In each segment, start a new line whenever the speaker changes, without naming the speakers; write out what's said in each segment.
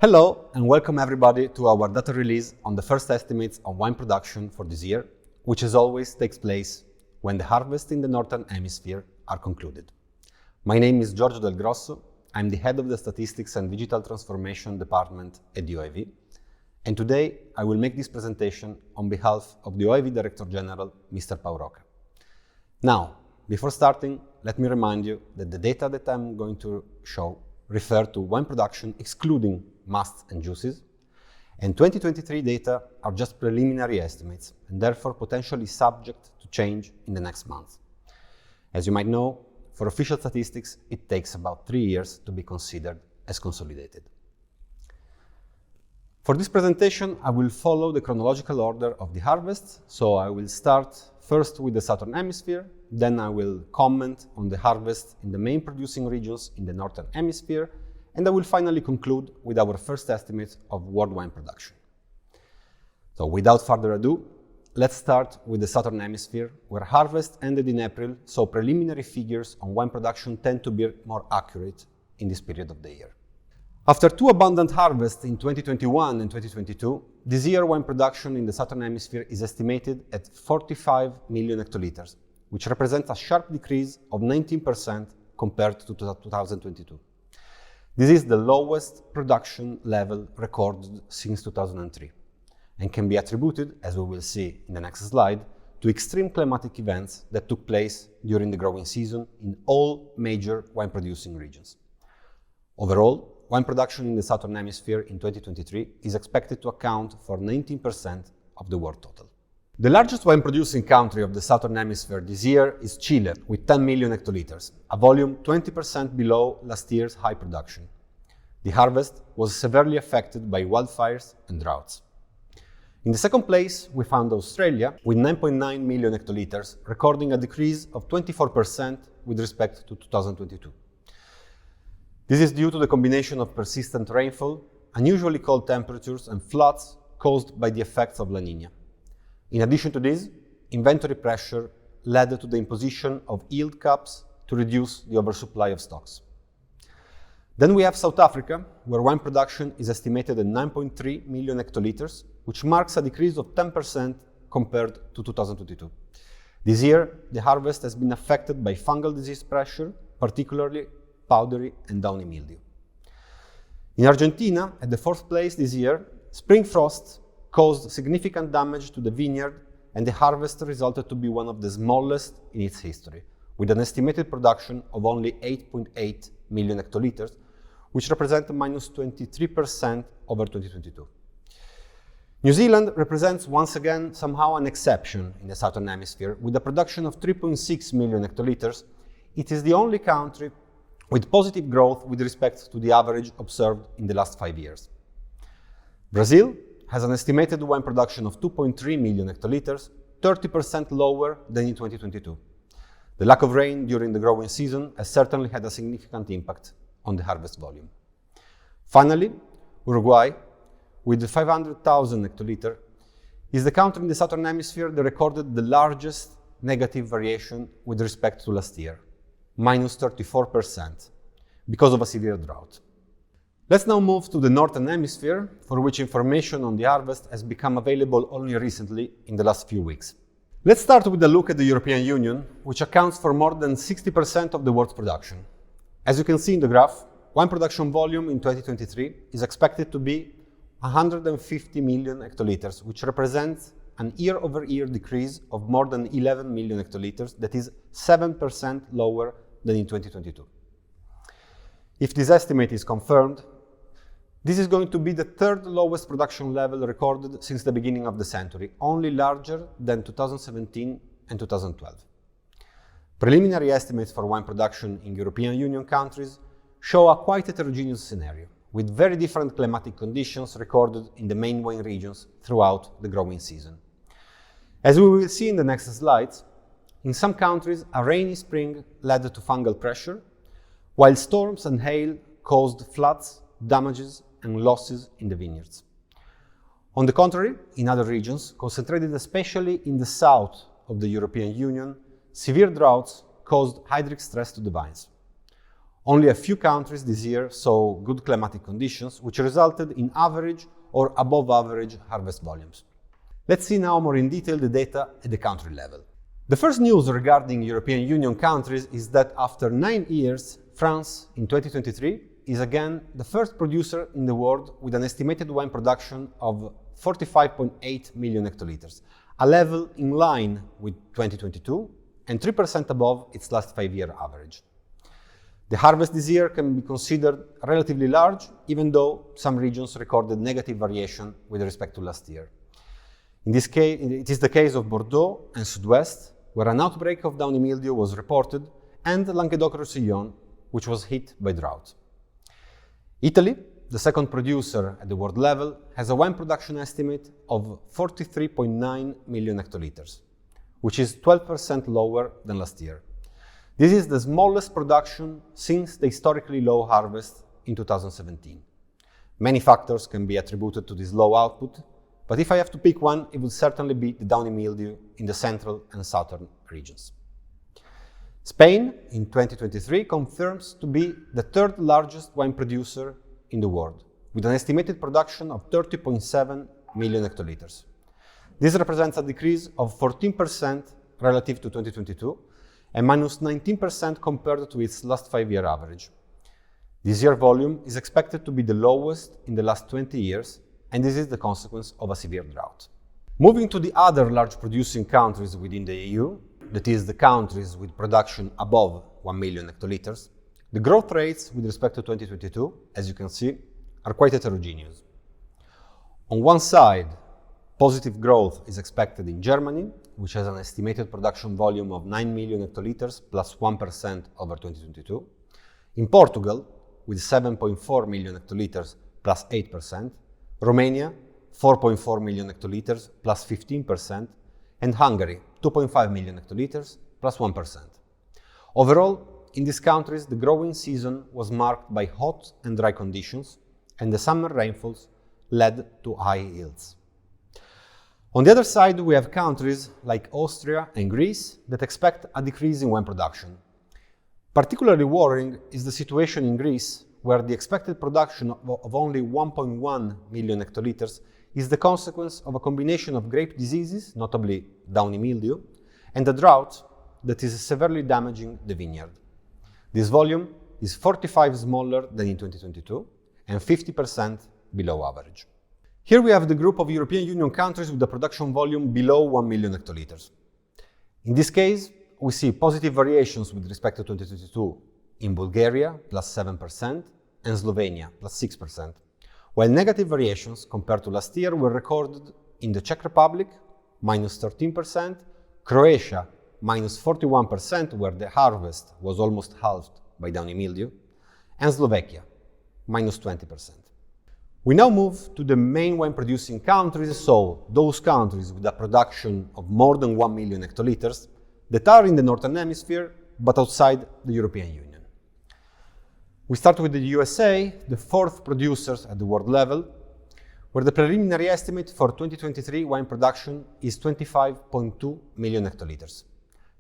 Hello and welcome everybody to our data release on the first estimates on wine production for this year, which as always takes place when the harvests in the Northern Hemisphere are concluded. My name is Giorgio Delgrosso. I'm the head of the Statistics and Digital Transformation Department at the OIV, and today I will make this presentation on behalf of the OIV Director General, Mr. Pauroka. Now, before starting, let me remind you that the data that I'm going to show refer to wine production excluding musts and juices, and 2023 data are just preliminary estimates and therefore potentially subject to change in the next month. As you might know, for official statistics, it takes about 3 years to be considered as consolidated. For this presentation, I will follow the chronological order of the harvests, so I will start first with the Southern Hemisphere, then I will comment on the harvest in the main producing regions in the Northern Hemisphere, and I will finally conclude with our first estimate of world wine production. So without further ado, let's start with the Southern Hemisphere, where harvest ended in April, so preliminary figures on wine production tend to be more accurate in this period of the year. After two abundant harvests in 2021 and 2022, this year wine production in the Southern Hemisphere is estimated at 45 million hectoliters, which represents a sharp decrease of 19% compared to 2022. This is the lowest production level recorded since 2003 and can be attributed, as we will see in the next slide, to extreme climatic events that took place during the growing season in all major wine-producing regions. Overall, wine production in the Southern Hemisphere in 2023 is expected to account for 19% of the world total. The largest wine-producing country of the Southern Hemisphere this year is Chile, with 10 million hectoliters, a volume 20% below last year's high production. The harvest was severely affected by wildfires and droughts. In the second place, we found Australia, with 9.9 million hectoliters, recording a decrease of 24% with respect to 2022. This is due to the combination of persistent rainfall, unusually cold temperatures, and floods caused by the effects of La Niña. In addition to this, inventory pressure led to the imposition of yield caps to reduce the oversupply of stocks. Then we have South Africa, where wine production is estimated at 9.3 million hectoliters, which marks a decrease of 10% compared to 2022. This year, the harvest has been affected by fungal disease pressure, particularly powdery and downy mildew. In Argentina, at the fourth place this year, spring frosts caused significant damage to the vineyard, and the harvest resulted to be one of the smallest in its history, with an estimated production of only 8.8 million hectoliters, which represent minus 23% over 2022. New Zealand represents once again somehow an exception in the Southern Hemisphere, with a production of 3.6 million hectoliters. It is the only country with positive growth with respect to the average observed in the last 5 years. Brazil has an estimated wine production of 2.3 million hectoliters, 30% lower than in 2022. The lack of rain during the growing season has certainly had a significant impact on the harvest volume. Finally, Uruguay, with 500,000 hectoliters, is the country in the Southern Hemisphere that recorded the largest negative variation with respect to last year, minus 34%, because of a severe drought. Let's now move to the Northern Hemisphere, for which information on the harvest has become available only recently in the last few weeks. Let's start with a look at the European Union, which accounts for more than 60% of the world's production. As you can see in the graph, wine production volume in 2023 is expected to be 150 million hectoliters, which represents an year-over-year decrease of more than 11 million hectoliters, that is 7% lower than in 2022. If this estimate is confirmed, this is going to be the third lowest production level recorded since the beginning of the century, only larger than 2017 and 2012. Preliminary estimates for wine production in European Union countries show a quite heterogeneous scenario, with very different climatic conditions recorded in the main wine regions throughout the growing season. As we will see in the next slides, in some countries a rainy spring led to fungal pressure, while storms and hail caused floods, damages, and losses in the vineyards. On the contrary, in other regions, concentrated especially in the south of the European Union, severe droughts caused hydric stress to the vines. Only a few countries this year saw good climatic conditions, which resulted in average or above average harvest volumes. Let's see now more in detail the data at the country level. The first news regarding European Union countries is that after 9 years, France in 2023 is again the first producer in the world with an estimated wine production of 45.8 million hectoliters, a level in line with 2022 and 3% above its last 5-year average. The harvest this year can be considered relatively large, even though some regions recorded negative variation with respect to last year. In this case, it is the case of Bordeaux and Sud-Ouest, where an outbreak of downy mildew was reported, and Languedoc-Roussillon, which was hit by drought. Italy, the second producer at the world level, has a wine production estimate of 43.9 million hectoliters, which is 12% lower than last year. This is the smallest production since the historically low harvest in 2017. Many factors can be attributed to this low output, but if I have to pick one, it would certainly be the downy mildew in the central and southern regions. Spain, in 2023, confirms to be the third largest wine producer in the world, with an estimated production of 30.7 million hectoliters. This represents a decrease of 14% relative to 2022 and minus 19% compared to its last 5-year average. This year volume is expected to be the lowest in the last 20 years, and this is the consequence of a severe drought. Moving to the other large producing countries within the EU, that is the countries with production above 1 million hectoliters, the growth rates with respect to 2022, as you can see, are quite heterogeneous. On one side, positive growth is expected in Germany, which has an estimated production volume of 9 million hectoliters plus 1% over 2022. In Portugal, with 7.4 million hectoliters plus 8%, Romania, 4.4 million hectoliters plus 15%, and Hungary, 2.5 million hectoliters plus 1%. Overall, in these countries, the growing season was marked by hot and dry conditions, and the summer rainfalls led to high yields. On the other side, we have countries like Austria and Greece that expect a decrease in wine production. Particularly worrying is the situation in Greece, where the expected production of only 1.1 million hectoliters is the consequence of a combination of grape diseases, notably downy mildew, and a drought that is severely damaging the vineyard. This volume is 45% smaller than in 2022 and 50% below average. Here we have the group of European Union countries with a production volume below 1 million hectoliters. In this case, we see positive variations with respect to 2022 in Bulgaria, plus 7%, and Slovenia, plus 6%, while negative variations compared to last year were recorded in the Czech Republic, minus 13%, Croatia, minus 41%, where the harvest was almost halved by downy mildew, and Slovakia, minus 20%. We now move to the main wine-producing countries, so those countries with a production of more than 1 million hectoliters that are in the Northern Hemisphere but outside the European Union. We start with the USA, the fourth producers at the world level, where the preliminary estimate for 2023 wine production is 25.2 million hectoliters.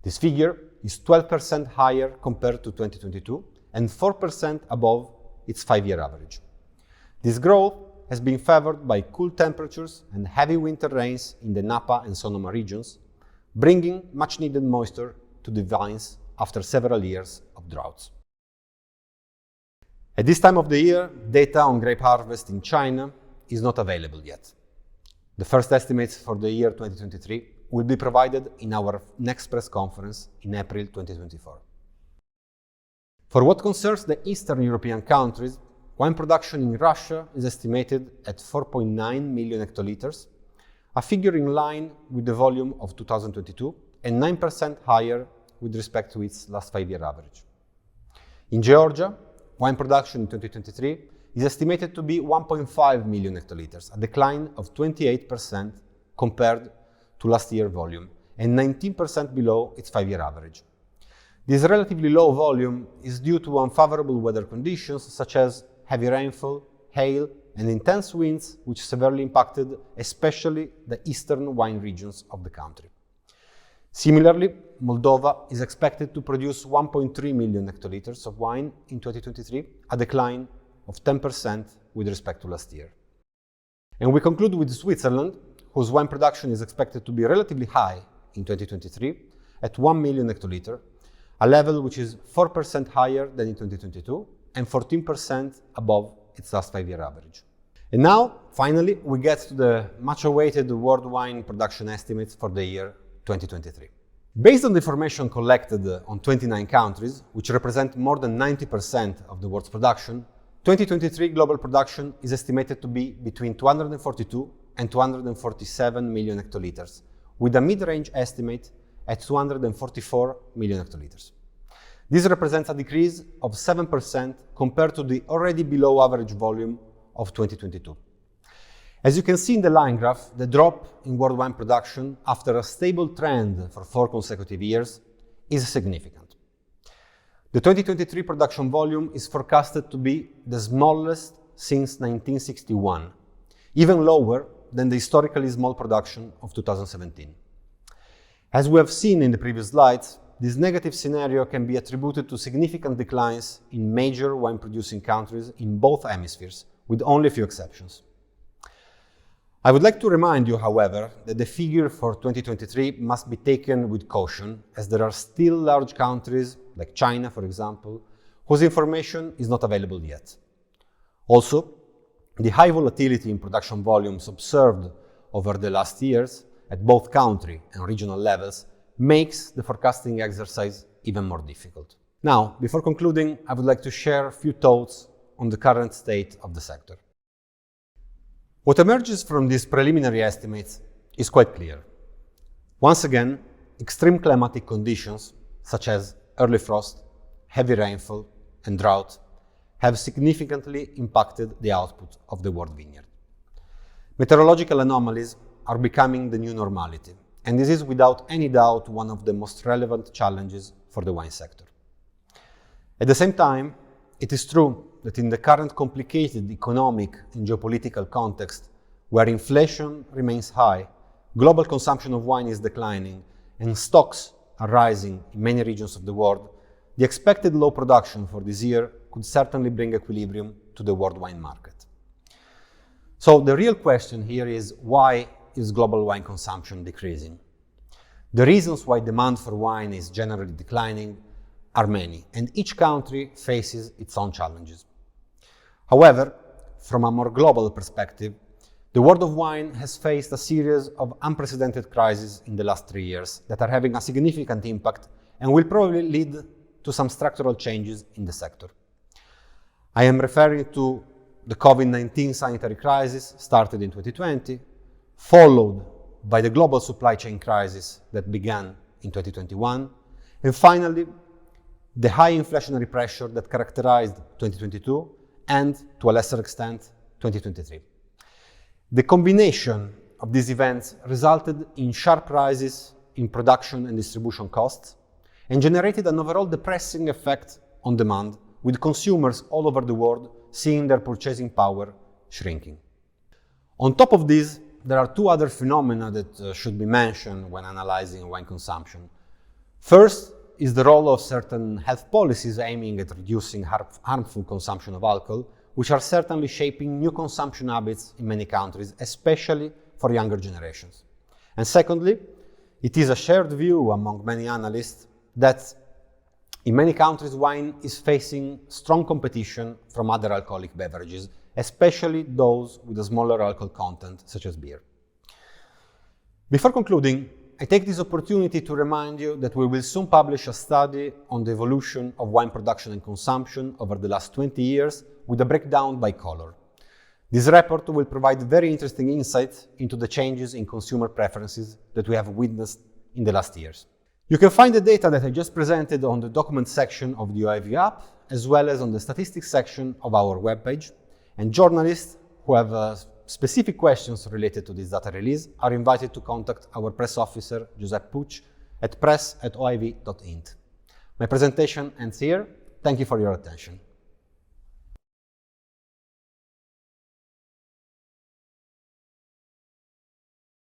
This figure is 12% higher compared to 2022 and 4% above its 5-year average. This growth has been favored by cool temperatures and heavy winter rains in the Napa and Sonoma regions, bringing much-needed moisture to the vines after several years of droughts. At this time of the year, data on grape harvest in China is not available yet. The first estimates for the year 2023 will be provided in our next press conference in April 2024. For what concerns the Eastern European countries, wine production in Russia is estimated at 4.9 million hectoliters, a figure in line with the volume of 2022 and 9% higher with respect to its last 5-year average. In Georgia, wine production in 2023 is estimated to be 1.5 million hectoliters, a decline of 28% compared to last year's volume and 19% below its 5-year average. This relatively low volume is due to unfavorable weather conditions such as heavy rainfall, hail, and intense winds, which severely impacted especially the eastern wine regions of the country. Similarly, Moldova is expected to produce 1.3 million hectoliters of wine in 2023, a decline of 10% with respect to last year. And we conclude with Switzerland, whose wine production is expected to be relatively high in 2023 at 1 million hectoliters, a level which is 4% higher than in 2022 and 14% above its last 5-year average. And now, finally, we get to the much-awaited world wine production estimates for the year 2023. Based on the information collected on 29 countries, which represent more than 90% of the world's production, 2023 global production is estimated to be between 242 and 247 million hectoliters, with a mid-range estimate at 244 million hectoliters. This represents a decrease of 7% compared to the already below average volume of 2022. As you can see in the line graph, the drop in world wine production after a stable trend for 4 consecutive years is significant. The 2023 production volume is forecasted to be the smallest since 1961, even lower than the historically small production of 2017. As we have seen in the previous slides, this negative scenario can be attributed to significant declines in major wine-producing countries in both hemispheres, with only a few exceptions. I would like to remind you, however, that the figure for 2023 must be taken with caution, as there are still large countries, like China, for example, whose information is not available yet. Also, the high volatility in production volumes observed over the last years at both country and regional levels makes the forecasting exercise even more difficult. Now, before concluding, I would like to share a few thoughts on the current state of the sector. What emerges from these preliminary estimates is quite clear. Once again, extreme climatic conditions, such as early frost, heavy rainfall, and drought, have significantly impacted the output of the world vineyard. Meteorological anomalies are becoming the new normality, and this is without any doubt one of the most relevant challenges for the wine sector. At the same time, it is true that in the current complicated economic and geopolitical context, where inflation remains high, global consumption of wine is declining, and stocks are rising in many regions of the world, the expected low production for this year could certainly bring equilibrium to the world wine market. So the real question here is, why is global wine consumption decreasing? The reasons why demand for wine is generally declining are many, and each country faces its own challenges. However, from a more global perspective, the world of wine has faced a series of unprecedented crises in the last 3 years that are having a significant impact and will probably lead to some structural changes in the sector. I am referring to the COVID-19 sanitary crisis started in 2020, followed by the global supply chain crisis that began in 2021, and finally, the high inflationary pressure that characterized 2022 and, to a lesser extent, 2023. The combination of these events resulted in sharp rises in production and distribution costs and generated an overall depressing effect on demand, with consumers all over the world seeing their purchasing power shrinking. On top of this, there are 2 other phenomena that should be mentioned when analyzing wine consumption. First is the role of certain health policies aiming at reducing harmful consumption of alcohol, which are certainly shaping new consumption habits in many countries, especially for younger generations. And secondly, it is a shared view among many analysts that in many countries wine is facing strong competition from other alcoholic beverages, especially those with a smaller alcohol content, such as beer. Before concluding, I take this opportunity to remind you that we will soon publish a study on the evolution of wine production and consumption over the last 20 years with a breakdown by color. This report will provide very interesting insights into the changes in consumer preferences that we have witnessed in the last years. You can find the data that I just presented on the document section of the OIV app, as well as on the statistics section of our webpage, and journalists who have specific questions related to this data release are invited to contact our press officer, Giuseppe Pucci, at press@oiv.int. My presentation ends here. Thank you for your attention.